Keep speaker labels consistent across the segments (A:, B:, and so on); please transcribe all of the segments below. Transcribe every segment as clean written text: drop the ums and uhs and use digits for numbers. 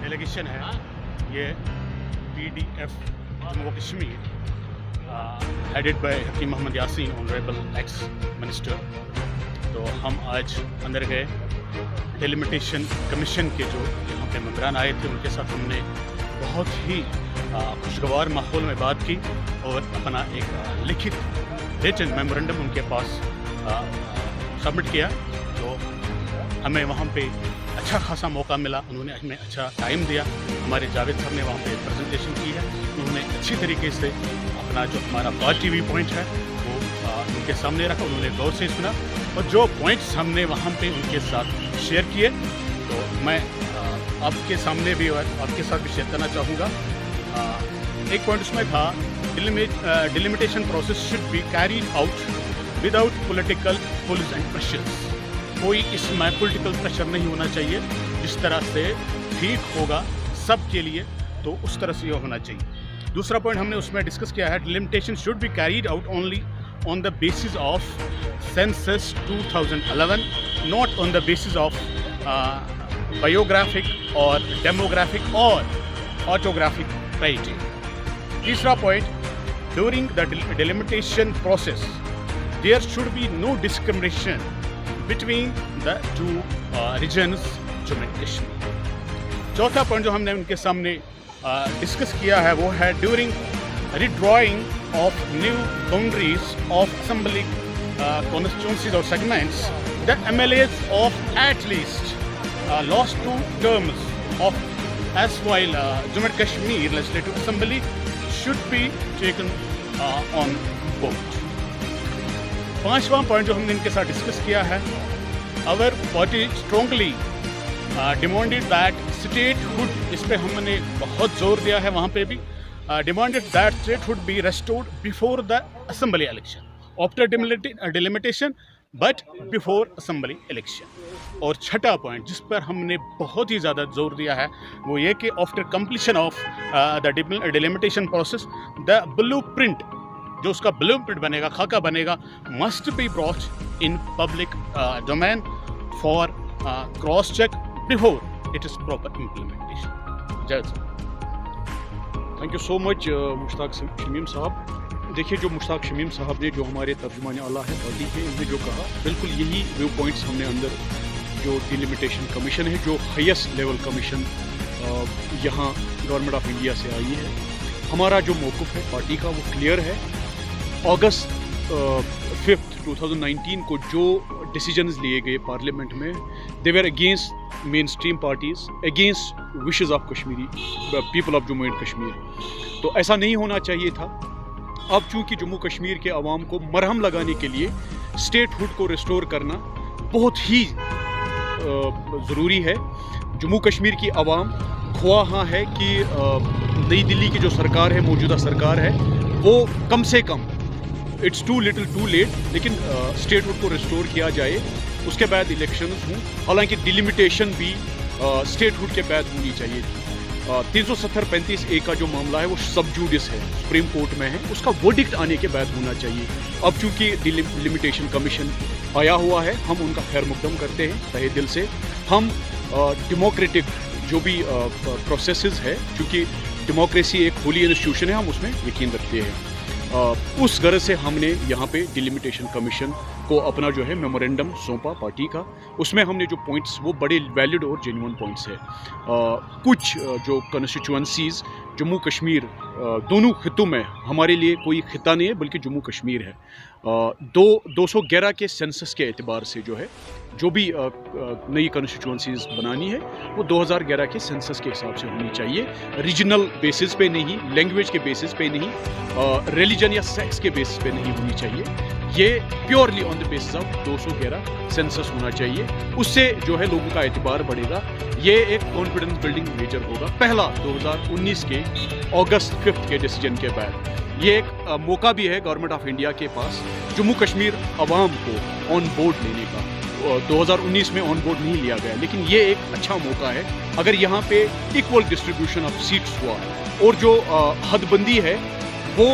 A: Delegation है ये PDF Jammu Kashmir headed by Hakeem Mohammad Yasin honourable ex minister. तो हम आज अंदर गए, डिलिमिटेशन कमीशन के जो यहाँ पे मेंबरान आए थे उनके साथ हमने बहुत ही खुशगवार माहौल में बात की और अपना एक लिखित रिटन मेमोरेंडम उनके पास सबमिट किया। तो हमें वहाँ पे अच्छा खासा मौका मिला, उन्होंने हमें अच्छा टाइम दिया। हमारे जावेद साहब ने वहाँ पे प्रेजेंटेशन की है, उन्होंने अच्छी तरीके से अपना जो हमारा पार्टी व्यू पॉइंट है वो उनके सामने रखा, उन्होंने गौर से सुना और जो पॉइंट्स हमने वहाँ पे उनके साथ शेयर किए तो मैं आपके सामने भी और आपके साथ भी शेयर करना चाहूँगा। एक पॉइंट उसमें था, delimitation process should be carried out without political pulls and pressures. कोई इसमें पॉलिटिकल प्रेशर नहीं होना चाहिए, जिस तरह से ठीक होगा सब के लिए तो उस तरह से ये होना चाहिए। दूसरा पॉइंट हमने उसमें डिस्कस किया है, delimitation should be carried out only on the basis of census 2011, not on the basis of biographic और डेमोग्राफिक और ऑटोग्राफिक क्राइटेरिया। तीसरा point, during the delimitation process there should be no discrimination between the two regions Jammu and Kashmir. चौथा point जो हमने उनके सामने discuss किया है वो है, during redrawing of new boundaries of assembly constituencies or segments, the MLAs of at least last 2 terms of as while Jammu and Kashmir Legislative Assembly should be taken on board. पांचवा point जो हमने इनके साथ discuss किया है, our party strongly demanded that statehood, इस पे हमने बहुत जोर दिया है, वहाँ पे भी demanded that statehood be restored before the assembly election, after delimitation but before assembly election. और छठा पॉइंट जिस पर हमने बहुत ही ज़्यादा जोर दिया है वो ये कि after completion of the delimitation process the blueprint, जो उसका ब्लूप्रिंट बनेगा, खाका बनेगा, must be brought in public domain for cross check before it is proper implementation. जय sir.
B: Thank you so much Mushtaq Shamim साहब। देखिए, जो मुश्ताक शमीम साहब ने, जो हमारे तर्जुमान आला है पार्टी के, उन्होंने जो कहा बिल्कुल यही व्यू पॉइंट्स हमने अंदर जो डिलिमिटेशन कमीशन है, जो हाईएस्ट लेवल कमीशन यहाँ गवर्नमेंट ऑफ इंडिया से आई है, हमारा जो मौक़िफ़ है पार्टी का वो क्लियर है। अगस्त 5 2019 को जो डिसीजंस लिए गए पार्लियामेंट में, they were against mainstream parties, against wishes of Kashmiri people of Jammu and Kashmir. तो ऐसा नहीं होना चाहिए था। अब चूँकि जम्मू कश्मीर के अवाम को मरहम लगाने के लिए स्टेटहुड को रिस्टोर करना बहुत ही ज़रूरी है। जम्मू कश्मीर की अवाम ख्वाह है कि नई दिल्ली की जो सरकार है, मौजूदा सरकार है, वो कम से कम, it's too little too late, लेकिन स्टेटहुड को रिस्टोर किया जाए, उसके बाद इलेक्शंस हों। हालांकि डिलिमिटेशन भी स्टेटहुड के बाद होनी चाहिए थी। 370-35A का जो मामला है वो सब जुडिस है, सुप्रीम कोर्ट में है, उसका वर्डिक्ट आने के बाद होना चाहिए। अब चूंकि डिलिमिटेशन कमीशन आया हुआ है, हम उनका खैर मकदम करते हैं तहे दिल से। हम डेमोक्रेटिक जो भी प्रोसेसेस है, चूँकि डेमोक्रेसी एक होली इंस्टीट्यूशन है, हम उसमें यकीन रखते हैं। उस गर्ज से हमने यहाँ पे डिलिमिटेशन कमीशन को अपना जो है मेमोरेंडम सौंपा पार्टी का। उसमें हमने जो पॉइंट्स, वो बड़े वैलिड और जेन्युइन पॉइंट्स है। कुछ जो कंस्टिट्यूएंसीज़ जम्मू कश्मीर दोनों खितों में, हमारे लिए कोई खिता नहीं है बल्कि जम्मू कश्मीर है। 211 के सेंसस के एतबार से जो है, जो भी नई कंस्टिट्यूएंसीज़ बनानी है वो 2011 के सेंसस के हिसाब से होनी चाहिए, रीजनल बेसिस पे नहीं, लैंग्वेज के बेसिस पे नहीं, रिलीजन या सेक्स के बेसिस पे नहीं होनी चाहिए। ये purely on the basis of 211 census होना चाहिए। उससे जो है लोगों का एतबार बढ़ेगा। ये एक कॉन्फिडेंस बिल्डिंग मेजर होगा, पहला 2019 के अगस्त 5 के डिसीजन के बाद। ये एक मौका भी है गवर्नमेंट ऑफ इंडिया के पास जम्मू कश्मीर अवाम को ऑन बोर्ड लेने का। 2019 में ऑन बोर्ड नहीं लिया गया, लेकिन ये एक अच्छा मौका है अगर यहाँ पे इक्वल डिस्ट्रीब्यूशन ऑफ सीट्स हुआ। और जो हदबंदी है वो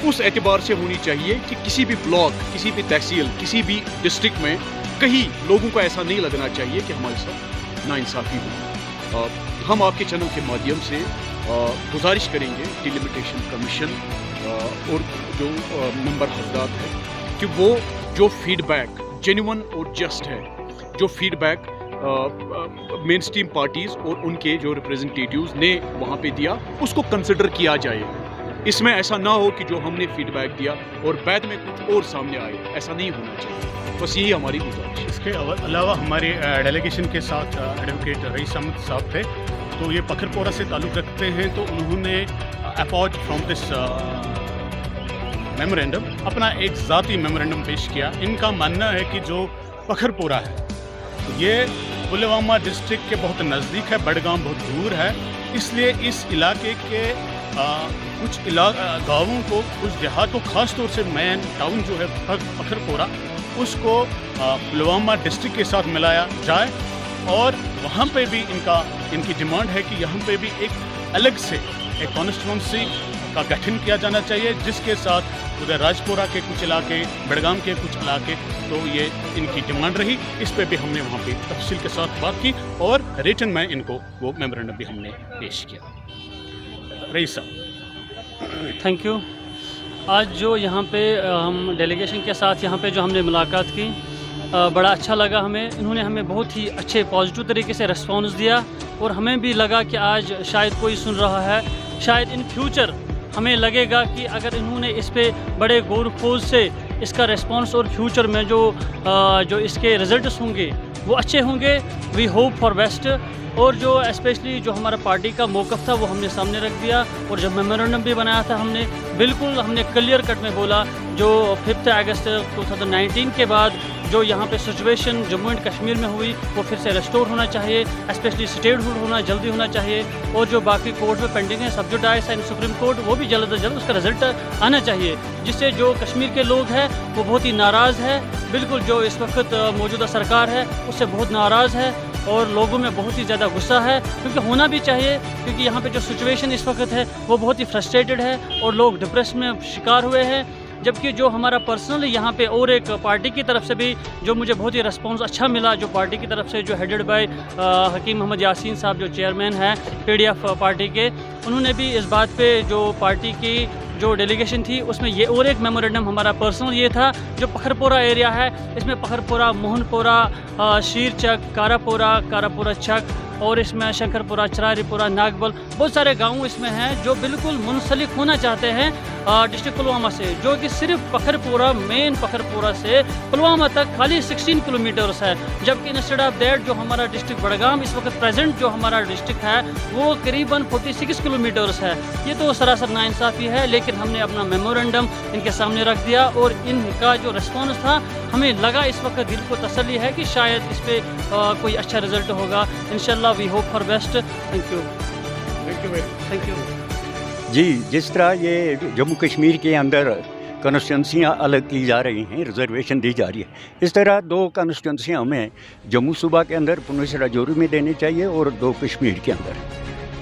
B: उस एतबार से होनी चाहिए कि किसी भी ब्लॉक, किसी भी तहसील, किसी भी डिस्ट्रिक्ट में कहीं लोगों को ऐसा नहीं लगना चाहिए कि हमारे साथ नाइंसाफ़ी हो। हम आपके चैनल के माध्यम से गुजारिश करेंगे डिलिमिटेशन कमीशन और जो मेंबर हजरात हैं कि वो जो फीडबैक जेन्युइन और जस्ट है, जो फीडबैक मेन स्ट्रीम पार्टीज़ और उनके जो रिप्रेजेंटेटिव्स ने वहाँ पे दिया उसको कंसिडर किया जाए। इसमें ऐसा ना हो कि जो हमने फीडबैक दिया और बाद में कुछ और सामने आए, ऐसा नहीं होना चाहिए। बस यही हमारी गुजारिश है।
A: इसके अलावा हमारे डेलीगेशन के साथ एडवोकेट रईस अहमद साहब थे, तो ये पखरपोरा से ताल्लुक़ रखते हैं, तो उन्होंने अपार्ट फ्रॉम दिस मेमोरेंडम अपना एक ज़ाती मेमोरेंडम पेश किया। इनका मानना है कि जो पखरपोरा है ये पुलवामा डिस्ट्रिक्ट के बहुत नज़दीक है, बड़गाम बहुत दूर है, इसलिए इस इलाके के कुछ गाँवों को, कुछ देहात को, ख़ास तौर से मेन टाउन जो है पखरपोरा, उसको पुलवामा डिस्ट्रिक्ट के साथ मिलाया जाए। और वहाँ पे भी इनकी डिमांड है कि यहाँ पे भी एक अलग से एक कॉन्स्टिट्यूंसी का गठन किया जाना चाहिए, जिसके साथ उधर राजपुरा के कुछ इलाके, बड़गाम के कुछ इलाके, तो ये इनकी डिमांड रही। इस पे भी हमने वहाँ पे तफसील के साथ बात की और रिटन में इनको वो मेमोरेंडम भी हमने पेश किया। रईस साहब,
C: थैंक यू। आज जो यहाँ पे हम डेलीगेशन के साथ यहाँ पे जो हमने मुलाकात की, बड़ा अच्छा लगा हमें। इन्होंने हमें बहुत ही अच्छे पॉजिटिव तरीके से रिस्पॉन्स दिया और हमें भी लगा कि आज शायद कोई सुन रहा है। शायद इन फ्यूचर हमें लगेगा कि अगर इन्होंने इस पे बड़े गौर खोज से इसका रिस्पॉन्स और फ्यूचर में जो इसके रिजल्ट्स होंगे वो अच्छे होंगे। We hope for best. और जो स्पेशली जो हमारा पार्टी का मौक़िफ़ था वो हमने सामने रख दिया, और जब मेमोरेंडम भी बनाया था हमने क्लियर कट में बोला जो 5 अगस्त 2019 के बाद जो यहाँ पे सिचुएशन जम्मू एंड कश्मीर में हुई वो फिर से रेस्टोर होना चाहिए, स्पेशली स्टेटहुड होना जल्दी होना चाहिए, और जो बाकी कोर्ट में पेंडिंग है सब्जुडाइस एंड सुप्रीम कोर्ट, वो भी जल्द से जल्द उसका रिजल्ट आना चाहिए, जिससे जो कश्मीर के लोग हैं वो बहुत ही नाराज़ है। बिल्कुल जो इस वक्त मौजूदा सरकार है उससे बहुत नाराज़ है और लोगों में बहुत ही ज़्यादा गुस्सा है, क्योंकि होना भी चाहिए, क्योंकि यहाँ पे जो सिचुएशन इस वक्त है वो बहुत ही फ्रस्ट्रेटेड है और लोग डिप्रेशन में शिकार हुए हैं। जबकि जो हमारा पर्सनली यहाँ पे और एक पार्टी की तरफ से भी जो मुझे बहुत ही रिस्पॉन्स अच्छा मिला, जो पार्टी की तरफ से जो हेडेड बाय हकीम मोहम्मद यासीन साहब जो चेयरमैन हैं PDF पार्टी के, उन्होंने भी इस बात पे जो पार्टी की जो डेलीगेशन थी उसमें ये और एक मेमोरेंडम हमारा पर्सनल ये था, जो पखरपोरा एरिया है इसमें पखरपोरा, मोहनपुरा, शीरचक, कारापुरा चक और इसमें शंकरपुरा, चरारीपुरा, नागबल, बहुत सारे गाँव इसमें हैं जो बिल्कुल मुंसलिक होना चाहते हैं डिस्ट्रिक्ट पुलवामा से, जो कि सिर्फ पखरपुरा, मेन पखरपुरा से पुलवामा तक खाली 16 किलोमीटर्स है। जबकि इंस्टेड ऑफ दैट जो हमारा डिस्ट्रिक्ट बड़गाम इस वक्त प्रेजेंट जो हमारा डिस्ट्रिक्ट है वो करीबन 46 किलोमीटर्स है। ये तो सरासर नाइंसाफ़ी है, लेकिन हमने अपना मेमोरेंडम इनके सामने रख दिया और इनका जो रिस्पॉन्स था हमें लगा इस वक्त दिल को तसल्ली है कि शायद इस पर कोई अच्छा रिजल्ट होगा। इंशाल्लाह we hope for best. Thank you.
D: जी, जिस तरह ये जम्मू कश्मीर के अंदर कॉन्स्टिट्यूंसियाँ अलग की जा रही हैं, रिजर्वेशन दी जा रही है, इस तरह 2 कॉन्स्टिट्यूंसियाँ हमें जम्मू सूबा के अंदर पुलिस राजौरी में देनी चाहिए और 2 कश्मीर के अंदर।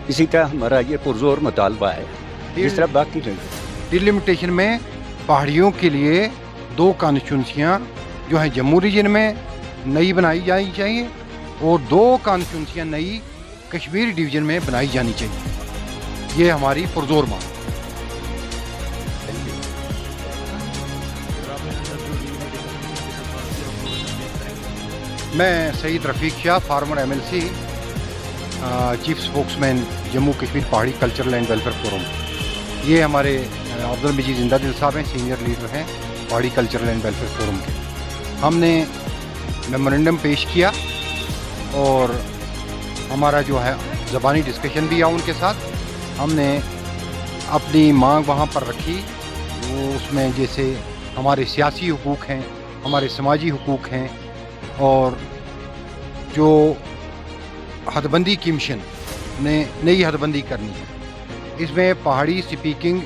D: इसी तरह हमारा ये पुरजोर मुतालबा है। जिस तरह बाकी
E: डिलिमिटेशन में पहाड़ियों के लिए 2 कॉन्स्टिट्यूंसियाँ जो हैं जम्मू रीजन में नई बनाई जानी चाहिए और 2 कॉन्स्टिट्यूंसियाँ नई कश्मीर डिवीज़न में बनाई जानी चाहिए। ये हमारी पुरजोर मांग। मैं Syed Rafiq Shah, former MLC, chief spokesman Jammu Kashmir Pahari cultural and welfare forum. ये हमारे अब्दुल मजीद जिंदादिल साहब हैं, सीनियर लीडर हैं पहाड़ी कल्चरल एंड वेलफेयर फोरम के। हमने मेमोरेंडम पेश किया और हमारा जो है ज़बानी डिस्कशन भी हुआ उनके साथ। हमने अपनी मांग वहाँ पर रखी, वो उसमें जैसे हमारे सियासी हुकूक हैं, हमारे समाजी हुकूक हैं, और जो हदबंदी कमीशन ने नई हदबंदी करनी है, इसमें पहाड़ी स्पीकिंग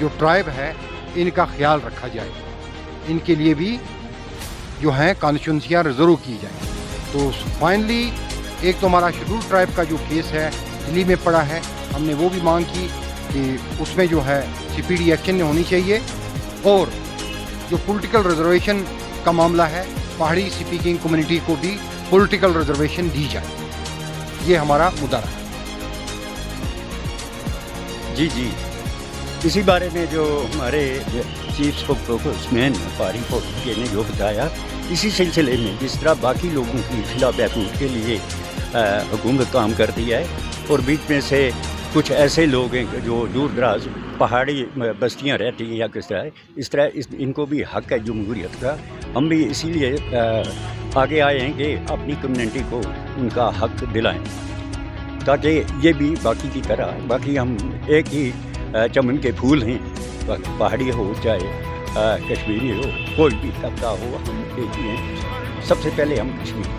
E: जो ट्राइब है इनका ख्याल रखा जाए, इनके लिए भी जो हैं कॉन्स्टिट्यूंसियाँ रिजर्व की जाएँ। तो फाइनली एक तो हमारा शेड्यूल ट्राइब का जो केस है दिल्ली में पड़ा है, हमने वो भी मांग की कि उसमें जो है CPD एक्शन होनी चाहिए, और जो पॉलिटिकल रिजर्वेशन का मामला है पहाड़ी स्पीकिंग कम्युनिटी को भी पॉलिटिकल रिजर्वेशन दी जाए। ये हमारा मुद्दा रहा।
D: जी जी, इसी बारे में जो हमारे चीफ स्पोक्समैन पहाड़ी फोरम ने जो बताया, इसी सिलसिले में जिस तरह बाकी लोगों की खिलाफ बहबूद के लिए हुकूमत काम करती है, और बीच में से कुछ ऐसे लोग हैं जो दूर दराज पहाड़ी बस्तियां रहती हैं या किस तरह इनको भी हक है जमहूरियत का। हम भी इसीलिए आगे आए हैं कि अपनी कम्युनिटी को उनका हक दिलाएं, ताकि ये भी बाकी की तरह, बाकी हम एक ही चमन के फूल हैं, पहाड़ी हो चाहे कश्मीरी हो, कोई भी तबका हो, हम एक ही हैं। सबसे पहले हम कश्मीर।